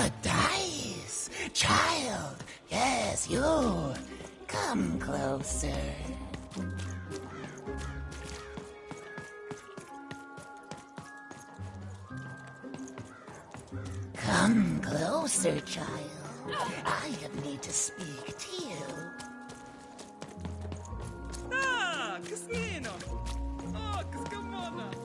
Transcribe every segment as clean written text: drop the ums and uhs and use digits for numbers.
The dice! Child! Yes, you! Come closer. Come closer, child. I need to speak to you. Ah, casino! Oh, cascamona!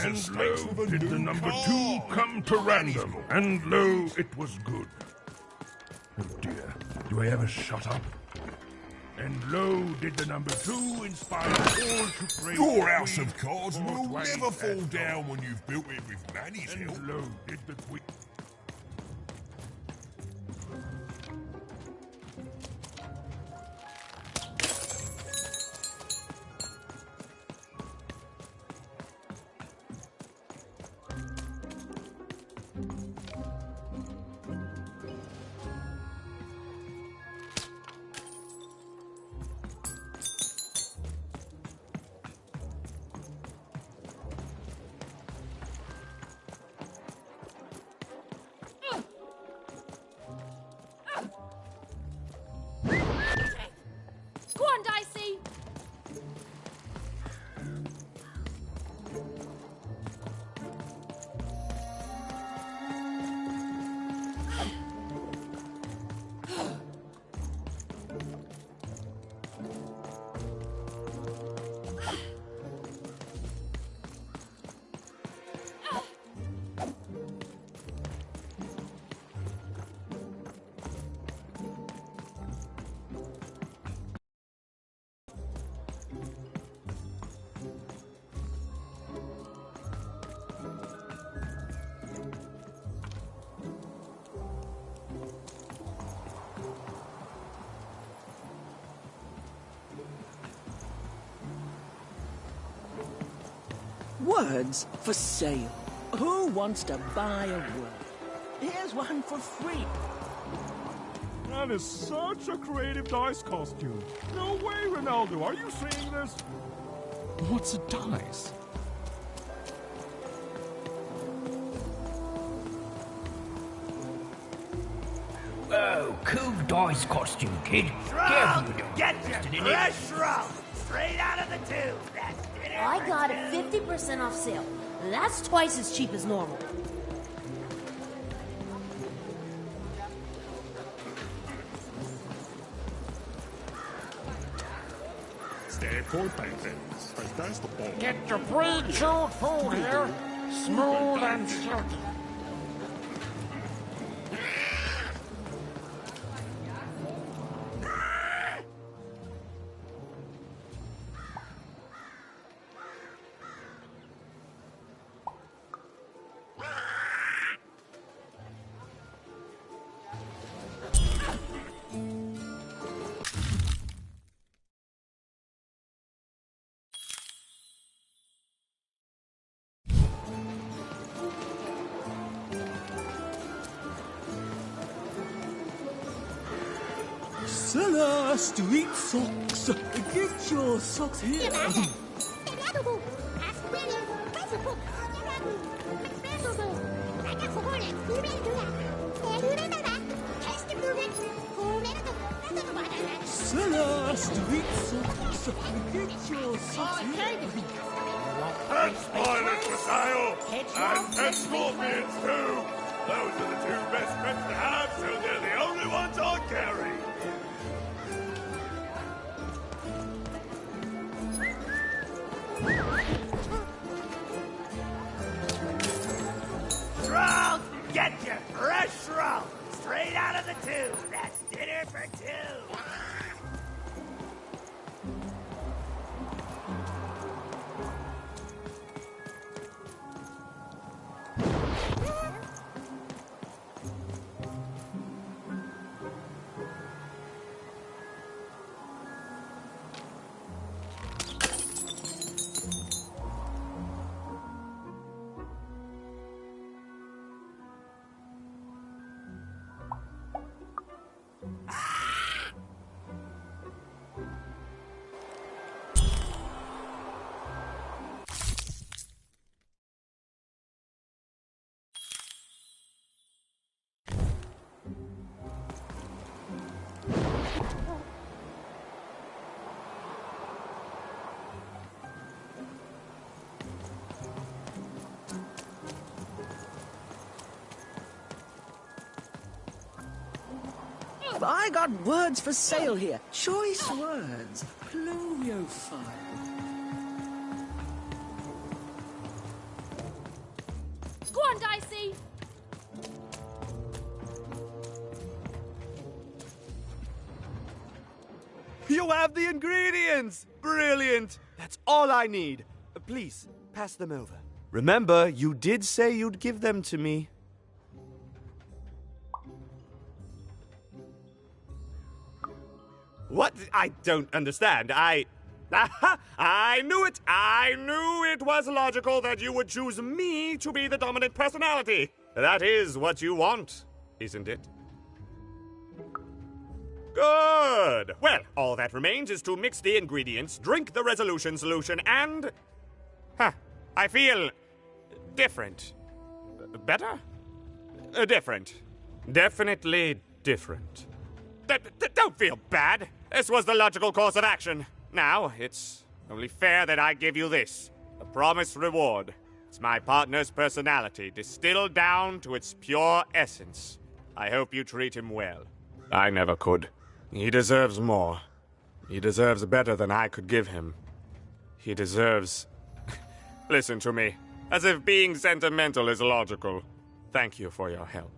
And lo, did the number 2 come to random, and lo, it was good. Oh dear, do I ever shut up? And lo, did the number 2 inspire all to pray. Your house of cards will never fall down when you've built it with Manny's help. And lo, did the queen. Go on, Dicey! Words for sale. Who wants to buy a word? Here's one for free. That is such a creative dice costume. No way, Ronaldo. Are you seeing this? What's a dice? Oh, cool dice costume, kid. Shrub! Get your fresh shrub! Straight out of the tube! That's dinner I got for it 50% off sale. That's twice as cheap as normal. Stay for paintings. Fantastical. Get your pre-chewed food here. Smooth and silky. Seller Street Socks. Get your socks here. Seller Street Socks. Get your socks here. And spoilers for sale! And pet scorpions too! Those are the 2 best pets to have, so they're the only ones I carry! Shrub! Get your fresh shrub! Straight out of the tube! That's dinner for 2! I got words for sale here. Choice words. Pluviophile. Go on, Dicey! You have the ingredients! Brilliant! That's all I need. Please, pass them over. Remember, you did say you'd give them to me. What? I don't understand. I knew it! I knew it was logical that you would choose me to be the dominant personality. That is what you want, isn't it? Good! Well, all that remains is to mix the ingredients, drink the resolution solution, and... I feel... different. Better? Different. Definitely different. Don't feel bad. This was the logical course of action. Now, it's only fair that I give you this. A promised reward. It's my partner's personality, distilled down to its pure essence. I hope you treat him well. I never could. He deserves more. He deserves better than I could give him. He deserves... Listen to me. As if being sentimental is logical. Thank you for your help.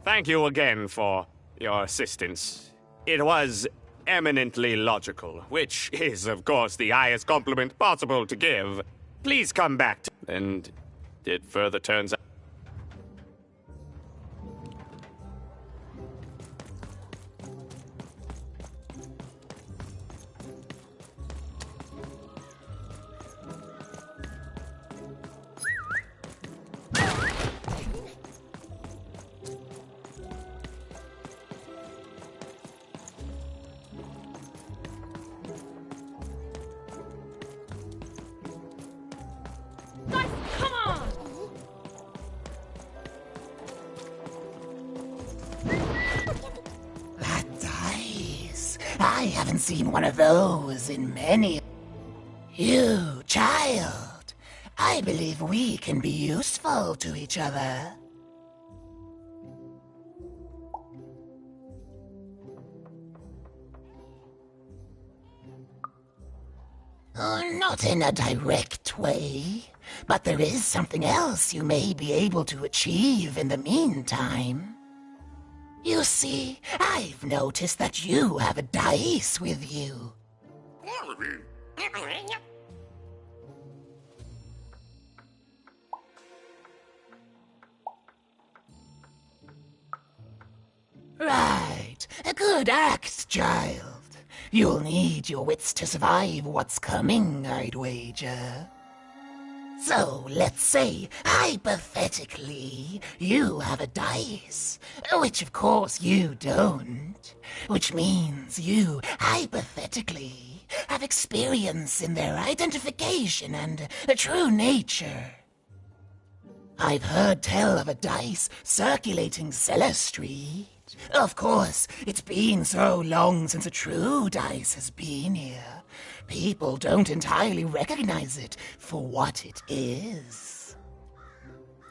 Thank you again for your assistance. It was eminently logical, which is, of course, the highest compliment possible to give. Please come back to... And it further turns out... I haven't seen one of those in many... You, child, I believe we can be useful to each other. Not in a direct way, but there is something else you may be able to achieve in the meantime. You see, I've noticed that you have a dice with you. Right. A good act, child. You'll need your wits to survive what's coming, I'd wager. So, let's say, hypothetically, you have a dice, which of course you don't, which means you, hypothetically, have experience in their identification and true nature. I've heard tell of a dice circulating Cellar Street. Of course, it's been so long since a true dice has been here. People don't entirely recognize it for what it is.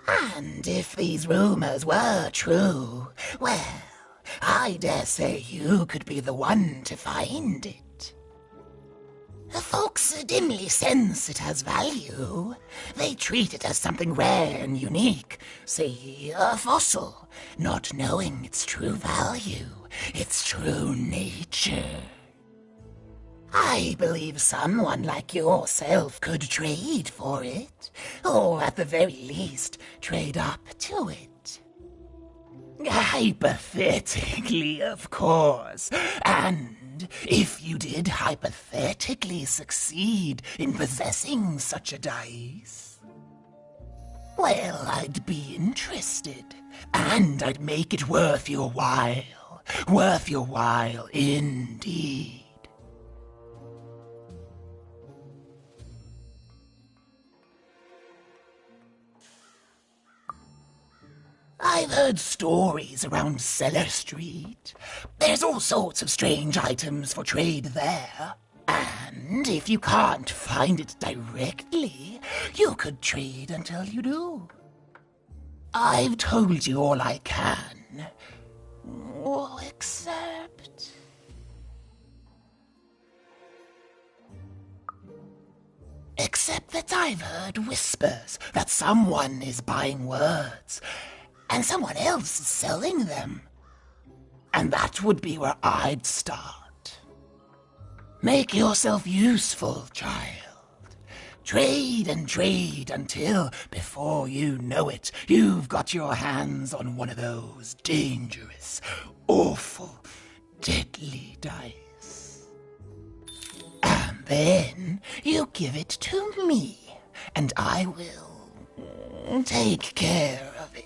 And if these rumors were true, well, I dare say you could be the one to find it. Folks dimly sense it has value. They treat it as something rare and unique, say a fossil, not knowing its true value, its true nature. I believe someone like yourself could trade for it, or at the very least, trade up to it. Hypothetically, of course, and if you did hypothetically succeed in possessing such a dice, well, I'd be interested, and I'd make it worth your while indeed. I've heard stories around Cellar Street. There's all sorts of strange items for trade there. And if you can't find it directly, you could trade until you do. I've told you all I can. Oh, except... Except that I've heard whispers that someone is buying words, and someone else is selling them. And that would be where I'd start. Make yourself useful, child. Trade and trade until, before you know it, you've got your hands on one of those dangerous, awful, deadly dice. And then you give it to me, and I will take care of it.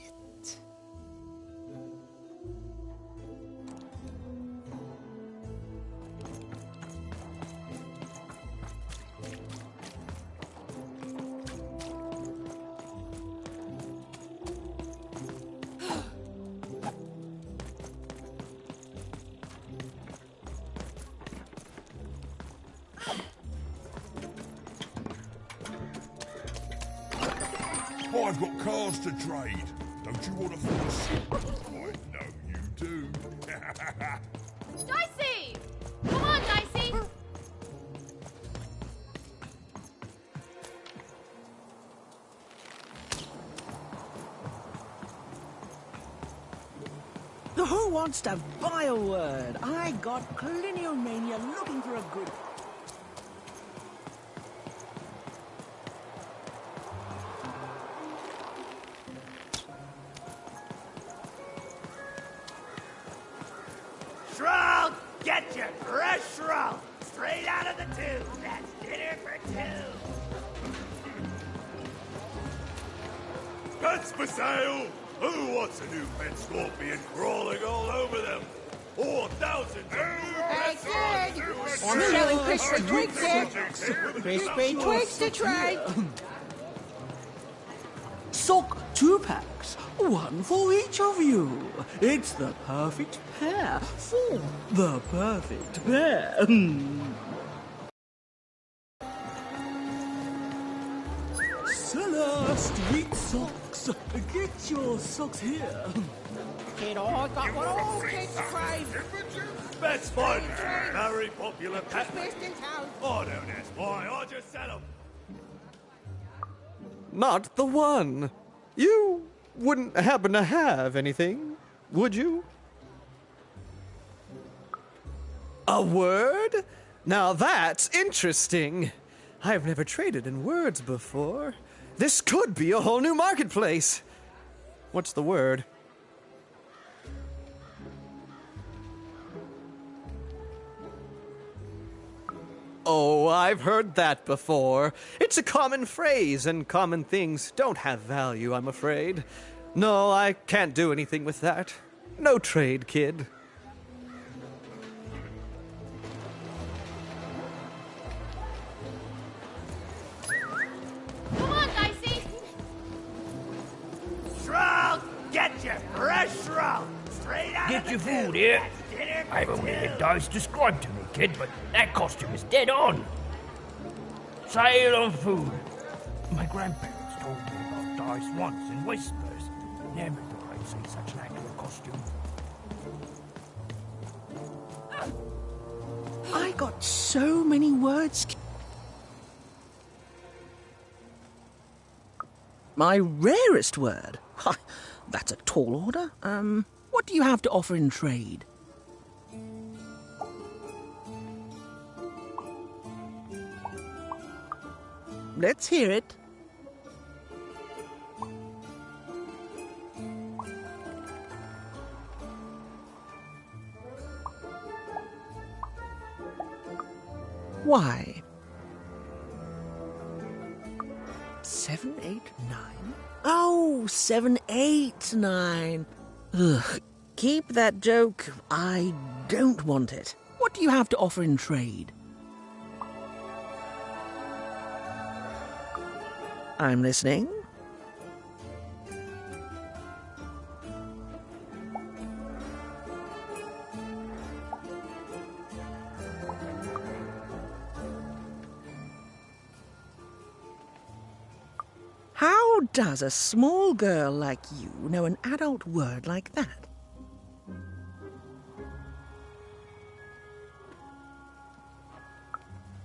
I've got cars to trade. Don't you want to fall asleep? I know you do. Dicey! Come on, Dicey! Who wants to buy a word? I got Cliniomania looking for a good... Shroud! Get your fresh shroud! Straight out of the tube! That's dinner for two! Pets for sale! Who wants a new pet scorpion crawling all over them? 4,000 I'm selling crispy twigs here. Crispy twigs to trade. Sock 2-packs, one for each of you. It's the perfect pair for the perfect pair. Cellar Street Socks. Get your socks here. Kid, I got what all kids crave. Best fun. Very popular pet. Best in town. Oh, don't ask why. I'll just sell them. Not the one. You wouldn't happen to have anything, would you? A word? Now that's interesting. I've never traded in words before. This could be a whole new marketplace. What's the word? Oh, I've heard that before. It's a common phrase, and common things don't have value, I'm afraid. No, I can't do anything with that. No trade, kid. Come on, Dicey! Shroud! Get your fresh shroud! Straight out Get of your the food tube! here. That's dinner for I've only two! had dice described to me, kid, but that costume is dead on. Sale on food. My grandparents told me about dice once in whispers. Never thought I'd see such an accurate costume. I got so many words. My rarest word? Ha, that's a tall order. What do you have to offer in trade? Let's hear it. Why? 7, 8, 9? Oh, 7, 8, 9. Ugh, keep that joke. I don't want it. What do you have to offer in trade? I'm listening. does a small girl like you know an adult word like that?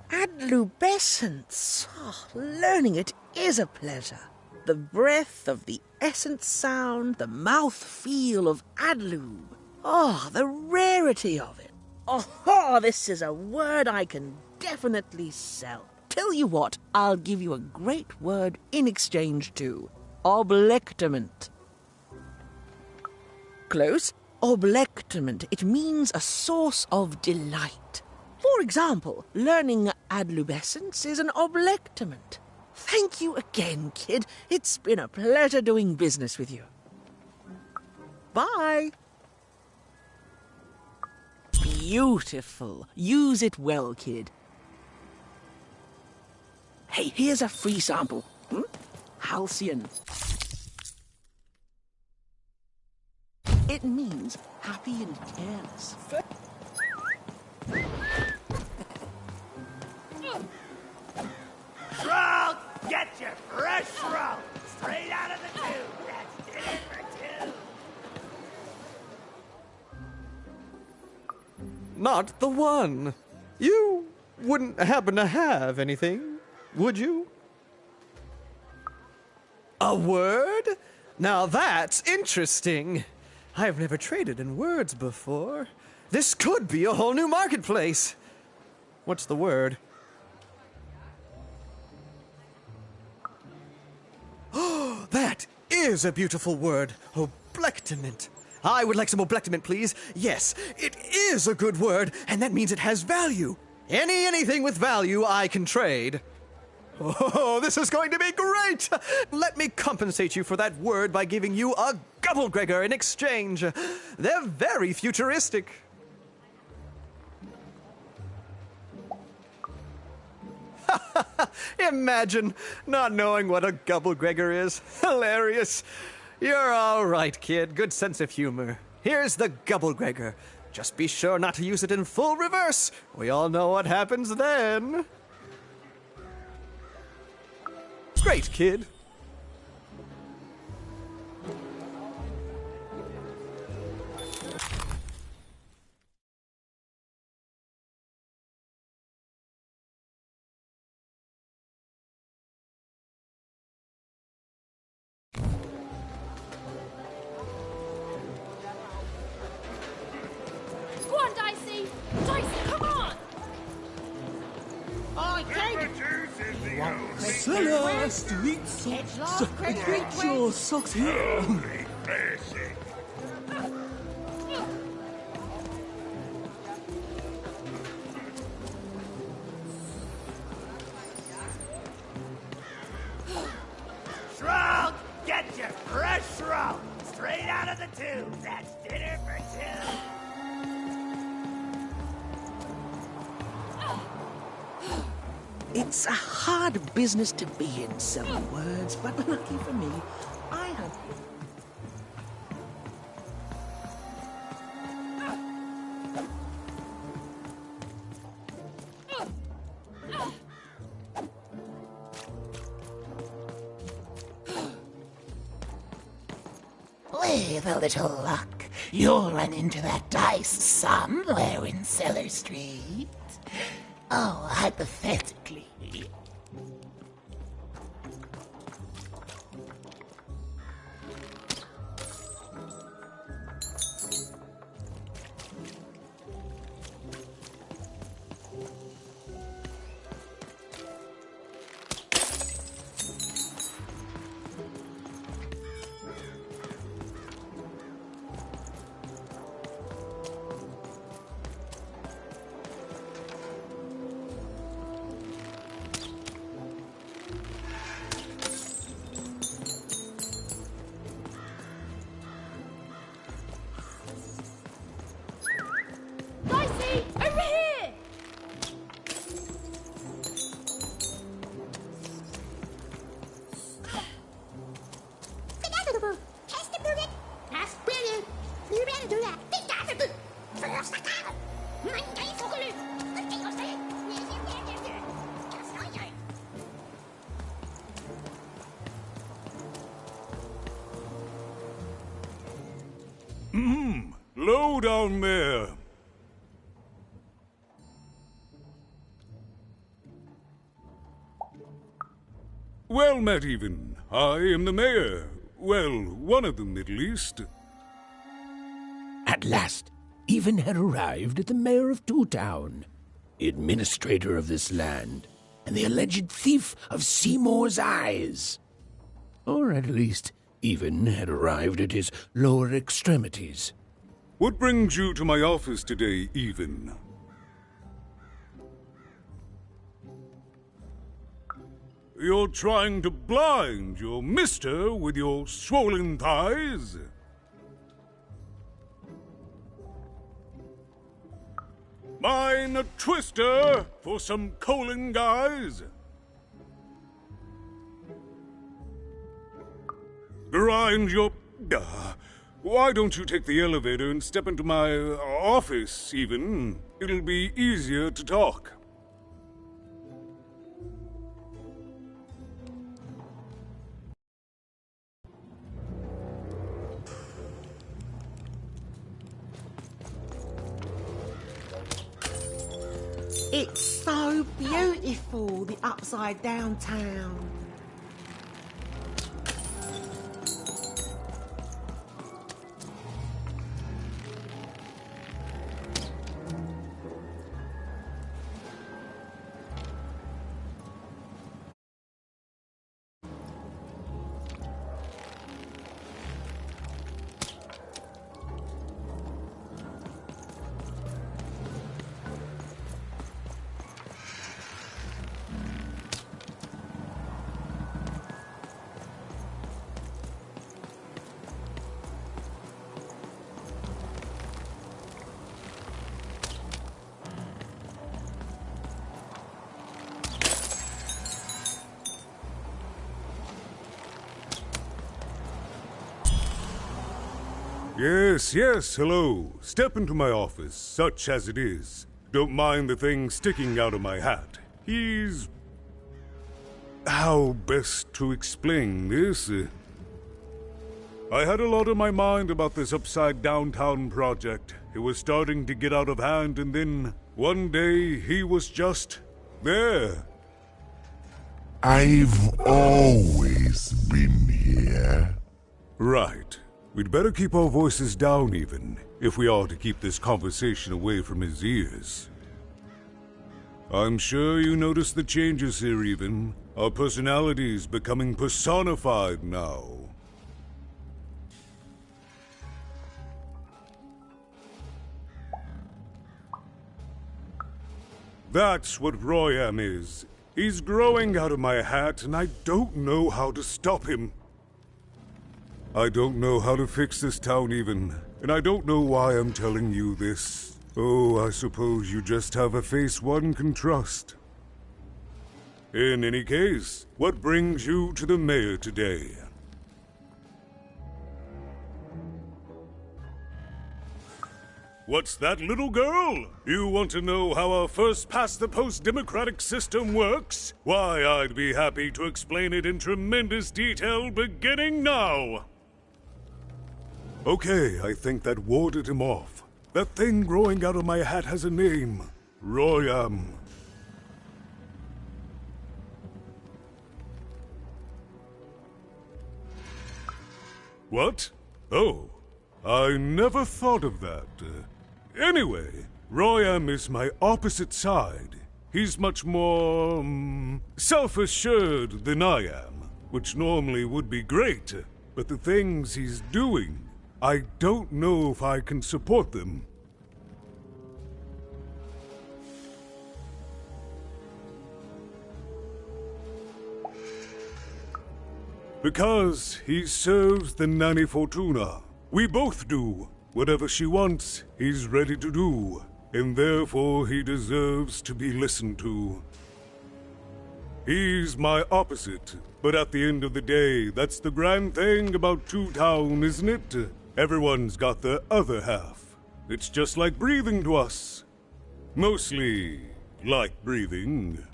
Adlubescence. Oh, learning it is a pleasure. The breath of the essence sound, the mouth feel of adlub. Oh, the rarity of it. Oh, this is a word I can definitely sell. Tell you what, I'll give you a great word in exchange too. Oblectament. Close. Oblectament. It means a source of delight. For example, learning adlubescence is an oblectament. Thank you again, kid. It's been a pleasure doing business with you. Bye. Beautiful. Use it well, kid. Hey, here's a free sample. Halcyon. It means happy and careless. Shroud! Get your fresh shroud! Straight out of the tube! That's dinner for two! Not the one. You wouldn't happen to have anything, would you? A word? Now that's interesting. I've never traded in words before. This could be a whole new marketplace. What's the word? Oh, that is a beautiful word. Oblectament. I would like some oblectament, please. Yes, it is a good word, and that means it has value. Anything with value I can trade. Oh, this is going to be great! Let me compensate you for that word by giving you a Gubblegregor in exchange. They're very futuristic. Imagine not knowing what a Gubblegregor is. Hilarious. You're all right, kid. Good sense of humor. Here's the Gubblegregor. Just be sure not to use it in full reverse. We all know what happens then. Great, kid. Go on, Dicey! Dicey, come on! I can't. Cellar, street socks. Get your socks here. Holy basic. Shroud! Get your fresh shroud! Straight out of the tube! That's dinner for two! It's a hard business to be in selling words, but lucky for me, I have... With a little luck, you'll run into that dice somewhere in Cellar Street. Oh, hypothetically. Dicey, over here! Hello down there. Well met, even. I am the mayor. Well, one of them, at least. At last, Even had arrived at the mayor of Two Town, the administrator of this land, and the alleged thief of Seymour's eyes. Or at least, Even had arrived at his lower extremities. What brings you to my office today, Even? You're trying to blind your mister with your swollen thighs? Mine a twister for some colon guys? Grind your... why don't you take the elevator and step into my office, Even? It'll be easier to talk. It's so beautiful, the upside down town. Yes, hello. Step into my office, such as it is. Don't mind the thing sticking out of my hat. He's... how best to explain this? I had a lot on my mind about this upside downtown project. It was starting to get out of hand, and then one day he was just there. I've always been here. Right. We'd better keep our voices down, Even, if we are to keep this conversation away from his ears. I'm sure you noticed the changes here, Even. Our personalities becoming personified now. That's what Royam is. He's growing out of my hat, and I don't know how to stop him. I don't know how to fix this town, Even, and I don't know why I'm telling you this. Oh, I suppose you just have a face one can trust. In any case, what brings you to the mayor today? What's that, little girl? You want to know how our first-past-the-post democratic system works? Why, I'd be happy to explain it in tremendous detail beginning now. Okay, I think that warded him off. That thing growing out of my hat has a name. Royam. What? Oh, I never thought of that. Anyway, Royam is my opposite side. He's much more, self-assured than I am, which normally would be great, but the things he's doing, I don't know if I can support them. Because he serves the Nanny Fortuna. We both do. Whatever she wants, he's ready to do. And therefore he deserves to be listened to. He's my opposite. But at the end of the day, that's the grand thing about Two Town, isn't it? Everyone's got their other half. It's just like breathing to us. Mostly like breathing.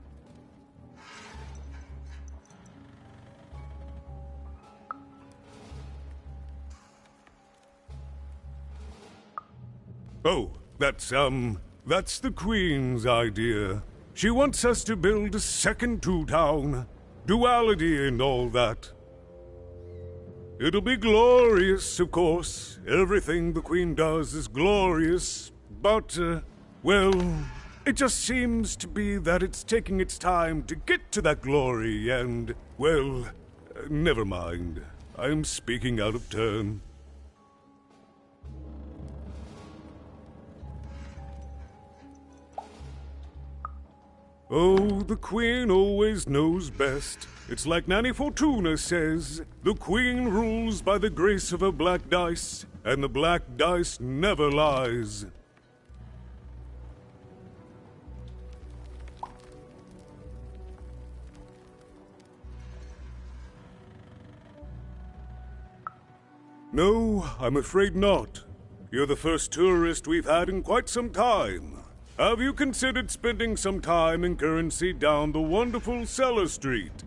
Oh, that's the Queen's idea. She wants us to build a second Two Town. Duality and all that. It'll be glorious, of course. Everything the Queen does is glorious. But, well, it just seems to be that it's taking its time to get to that glory and, well, never mind. I'm speaking out of turn. Oh, the Queen always knows best. It's like Nanny Fortuna says, the Queen rules by the grace of her black dice, and the black dice never lies. No, I'm afraid not. You're the first tourist we've had in quite some time. Have you considered spending some time in currency down the wonderful Cellar Street?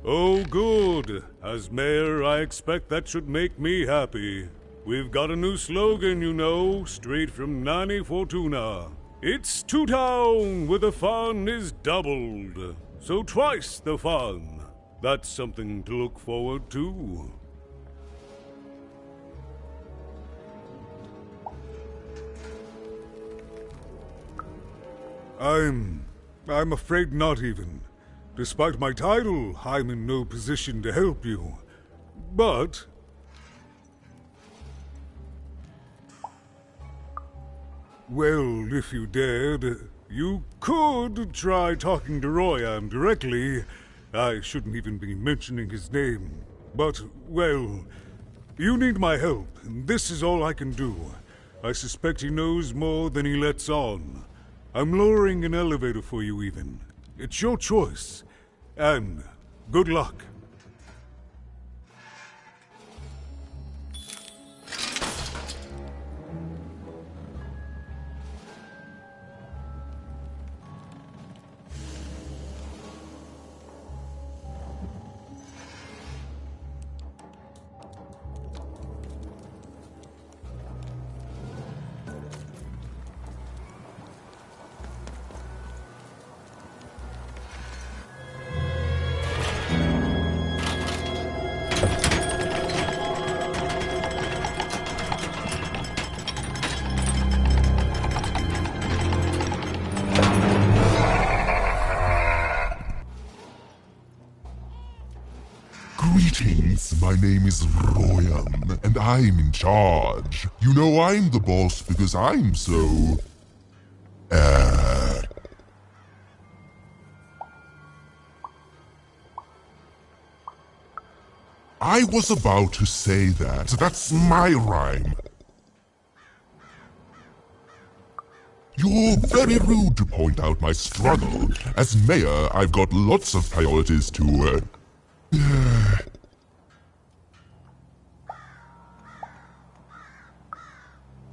Oh, good. As mayor, I expect that should make me happy. We've got a new slogan, you know, straight from Nanny Fortuna. It's Two Town, where the fun is doubled. So twice the fun. That's something to look forward to. I'm afraid not even. Despite my title, I'm in no position to help you. But... well, if you dared, you could try talking to Royan directly. I shouldn't even be mentioning his name. But, well, you need my help, and this is all I can do. I suspect he knows more than he lets on. I'm lowering an elevator for you even. It's your choice. And good luck. Greetings, my name is Royan, and I'm in charge. You know I'm the boss because I'm so... I was about to say that. That's my rhyme. You're very rude to point out my struggle. As mayor, I've got lots of priorities to,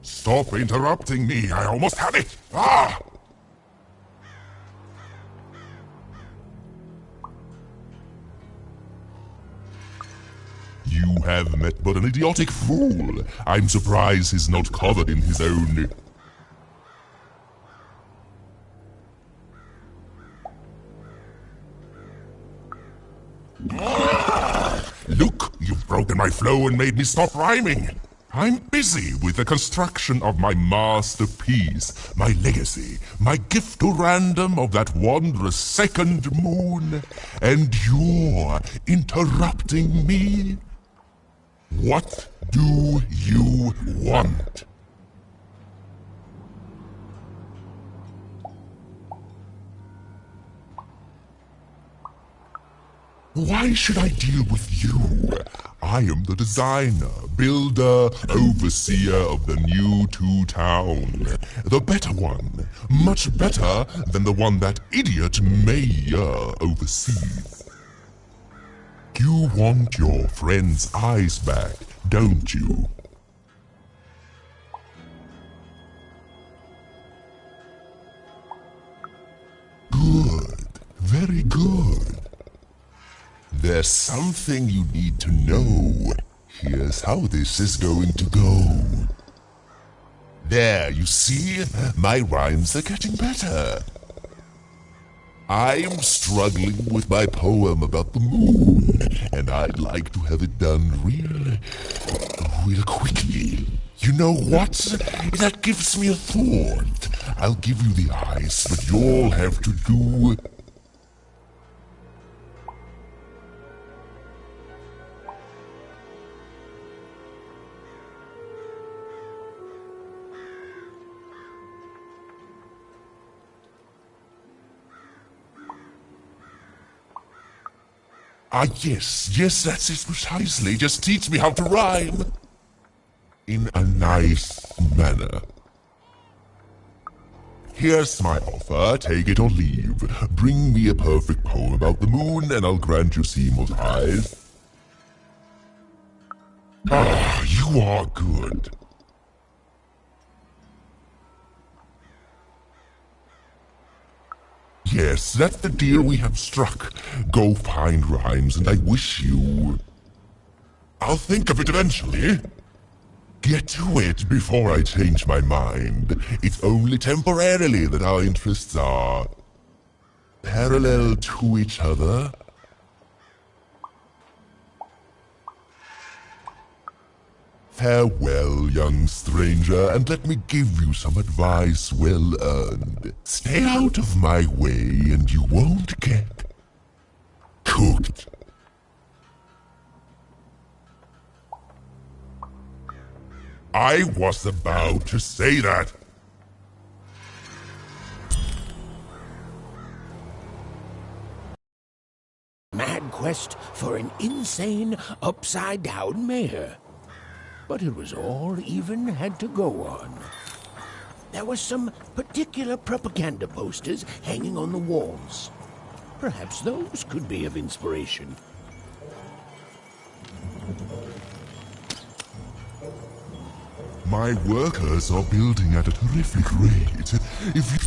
Stop interrupting me, I almost had it! Ah! You have met but an idiotic fool. I'm surprised he's not covered in his own... Look, you've broken my flow and made me stop rhyming. I'm busy with the construction of my masterpiece, my legacy, my gift to random of that wondrous second moon, and you're interrupting me? What do you want? Why should I deal with you? I am the designer, builder, overseer of the new Two Town. The better one. Much better than the one that idiot mayor oversees. You want your friend's eyes back, don't you? Good. Very good. There's something you need to know. here's how this is going to go. There, you see? My rhymes are getting better. I'm struggling with my poem about the moon, and I'd like to have it done real quickly. You know what? That gives me a thought. I'll give you the ice, but you'll have to do... yes, that's it precisely. Just teach me how to rhyme. In a nice manner. Here's my offer, take it or leave. Bring me a perfect poem about the moon, and I'll grant you Seymour's eyes. Ah, you are good. Yes, that's the deal we have struck. Go find rhymes, and I wish you... I'll think of it eventually. Get to it before I change my mind. It's only temporarily that our interests are... parallel to each other. Farewell, young stranger, and let me give you some advice well earned. Stay out of my way, and you won't get... cooked. I was about to say that. Mad quest for an insane, upside-down mayor. But it was all even had to go on. There were some particular propaganda posters hanging on the walls. Perhaps those could be of inspiration. My workers are building at a terrific rate. If you...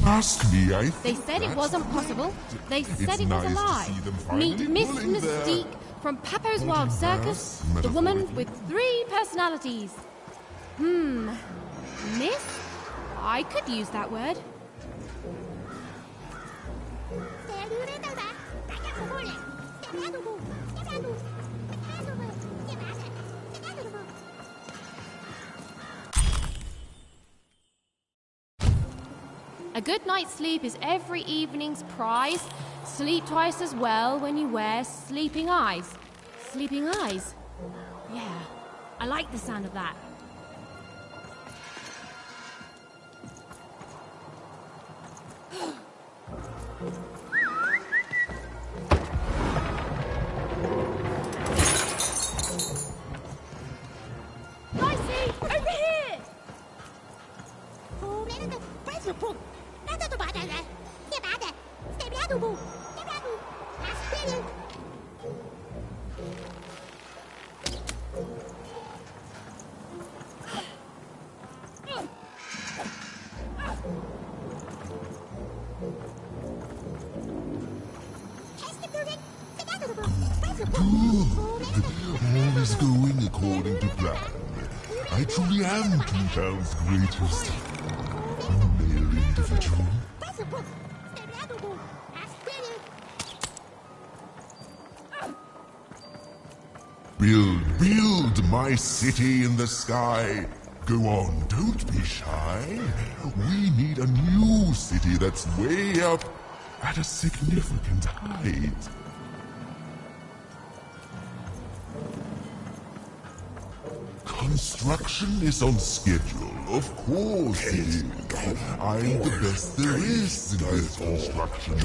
Ask me, I They think said it wasn't possible. They said it was nice a to lie. see them finally Meet Miss pulling their Mystique from Papo's Wild Circus, the woman with 3 personalities. Miss? I could use that word. A good night's sleep is every evening's prize. Sleep twice as well when you wear sleeping eyes. Sleeping eyes? Yeah, I like the sound of that. Dicey, over here! All is going according to plan. I truly am Toontown's greatest male individual. Build my city in the sky. Go on, don't be shy. We need a new city that's way up at a significant height. Construction is on schedule, of course it is. I'm the best there is in this construction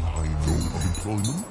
line of employment.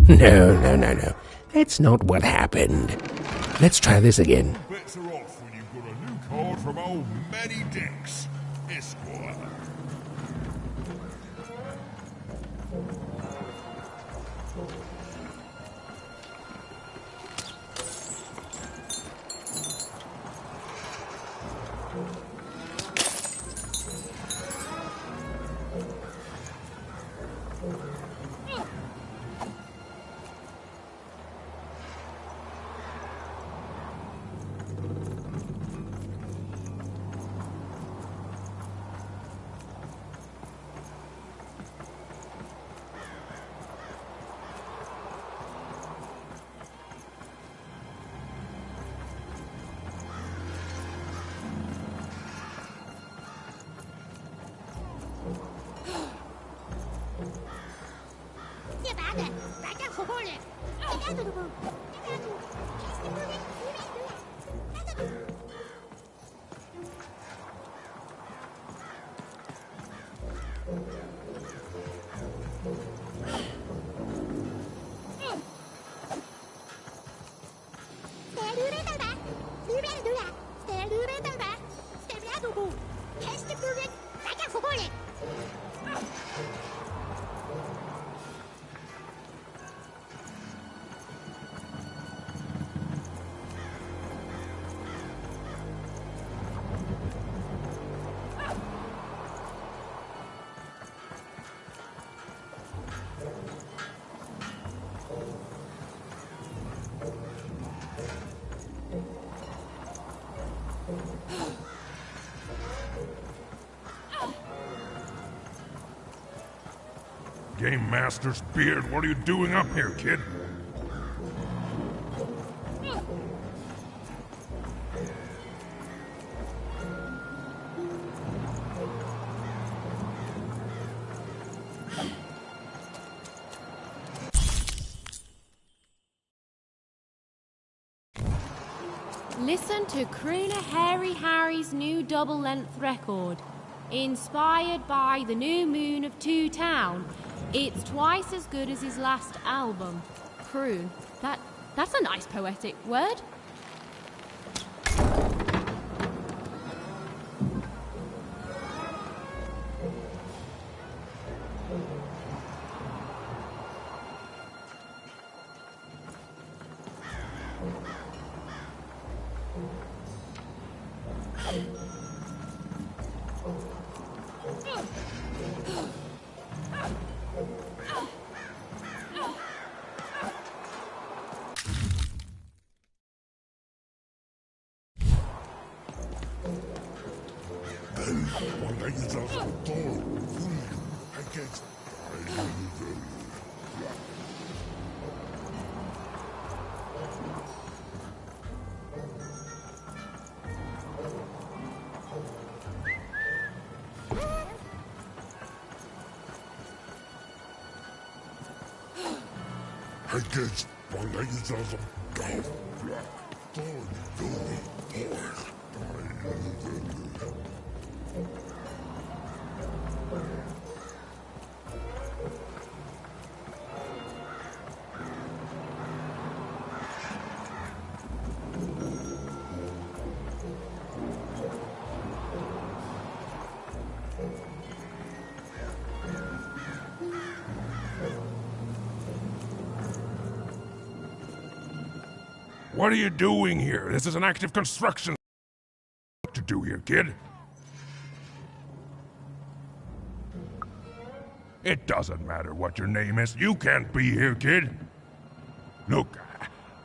No. That's not what happened. Let's try this again. Better off when you've got a new card from old Manny Dex, Esquire. Game Master's beard, what are you doing up here, kid? Listen to Crooner Hairy Harry's new double-length record. Inspired by the new moon of Two Town. It's twice as good as his last album. Croon. That's a nice poetic word. What are you doing here? This is an active construction. What to do here, kid? It doesn't matter what your name is. You can't be here, kid. Look,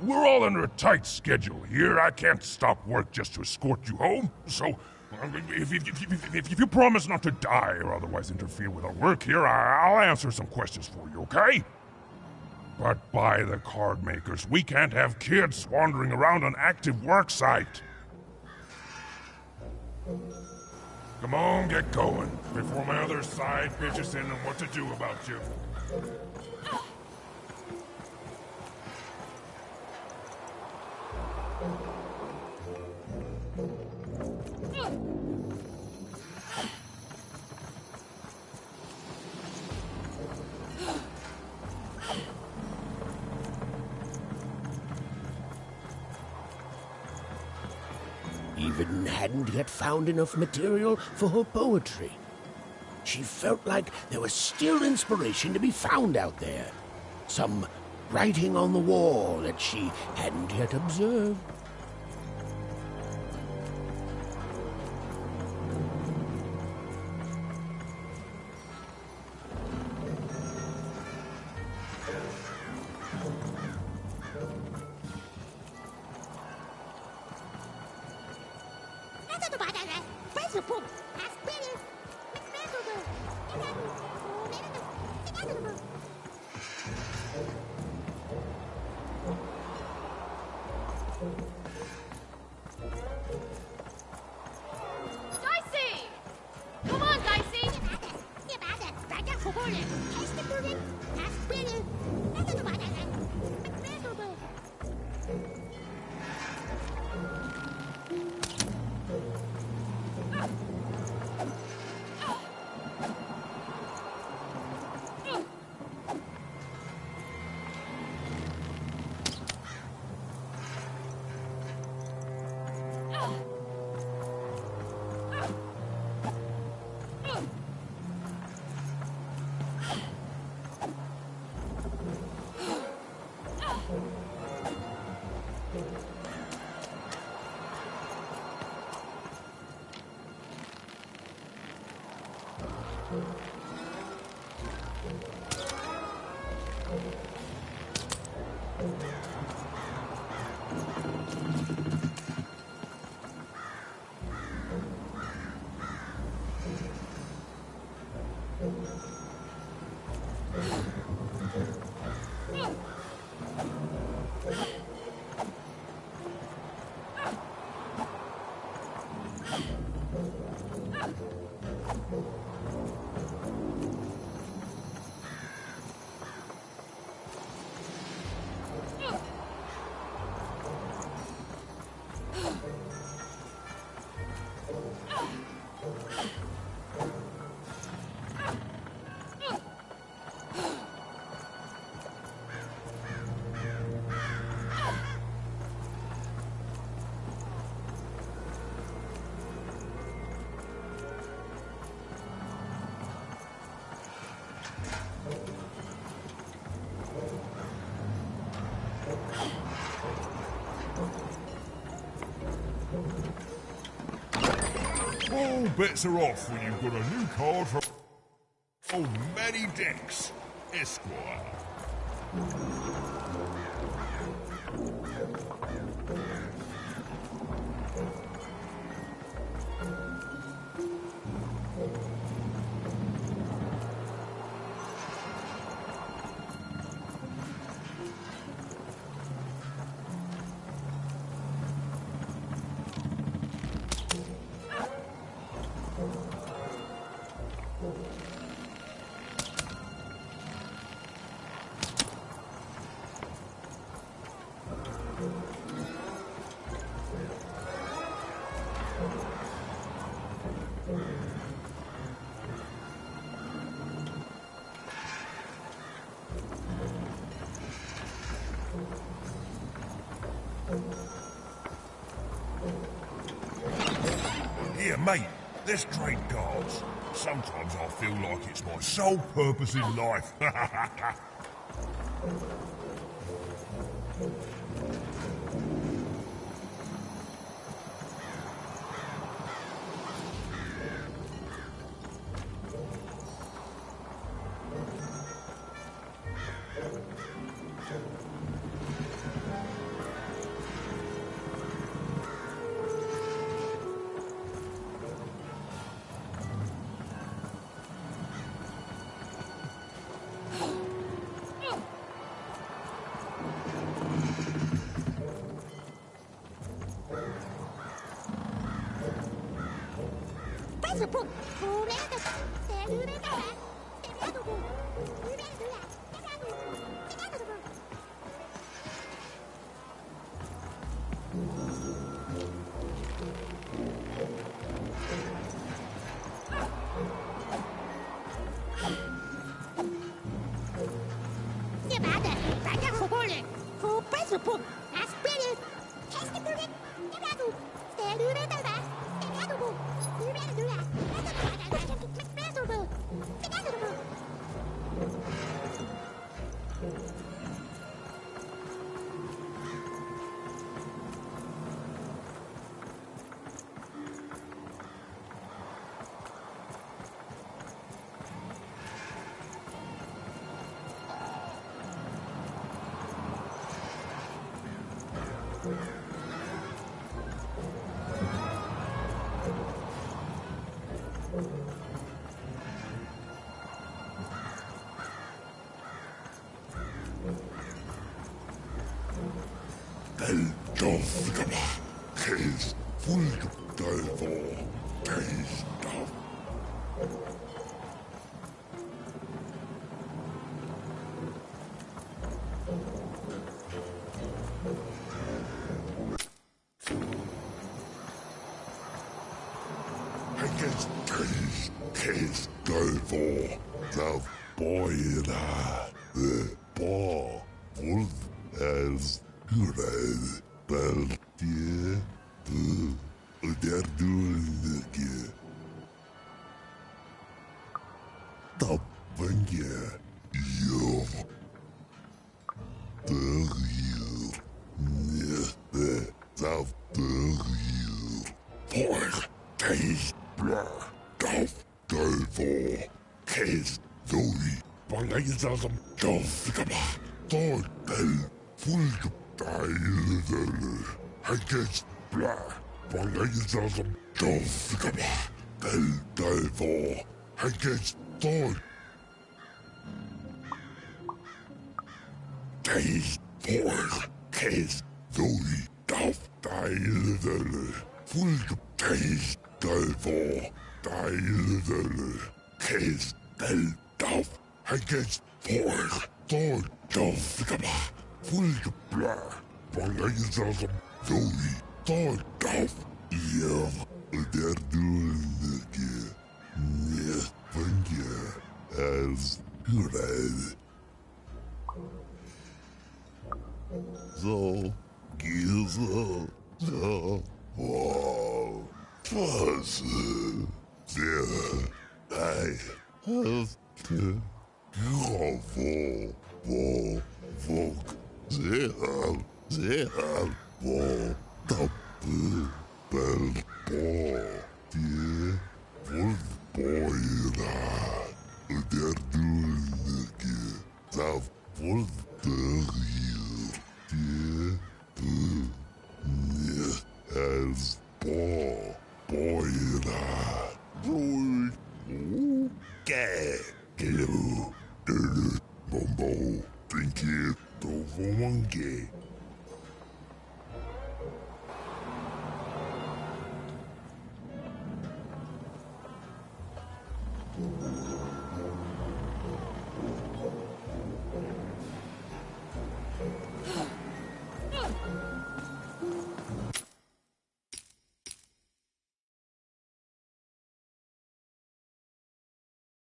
we're all under a tight schedule here. I can't stop work just to escort you home. So, if you promise not to die or otherwise interfere with our work here, I'll answer some questions for you, okay? But by the card makers, we can't have kids wandering around an active work site. Come on, get going, before my other side pitches in on what to do about you. Even hadn't yet found enough material for her poetry. She felt like there was still inspiration to be found out there. Some writing on the wall that she hadn't yet observed. Dicey! Come on, Dicey! All bets are off when you've got a new card from Oh Many Decks, Esquire. Here, mate, let's trade cards. Sometimes I feel like it's my sole purpose in life.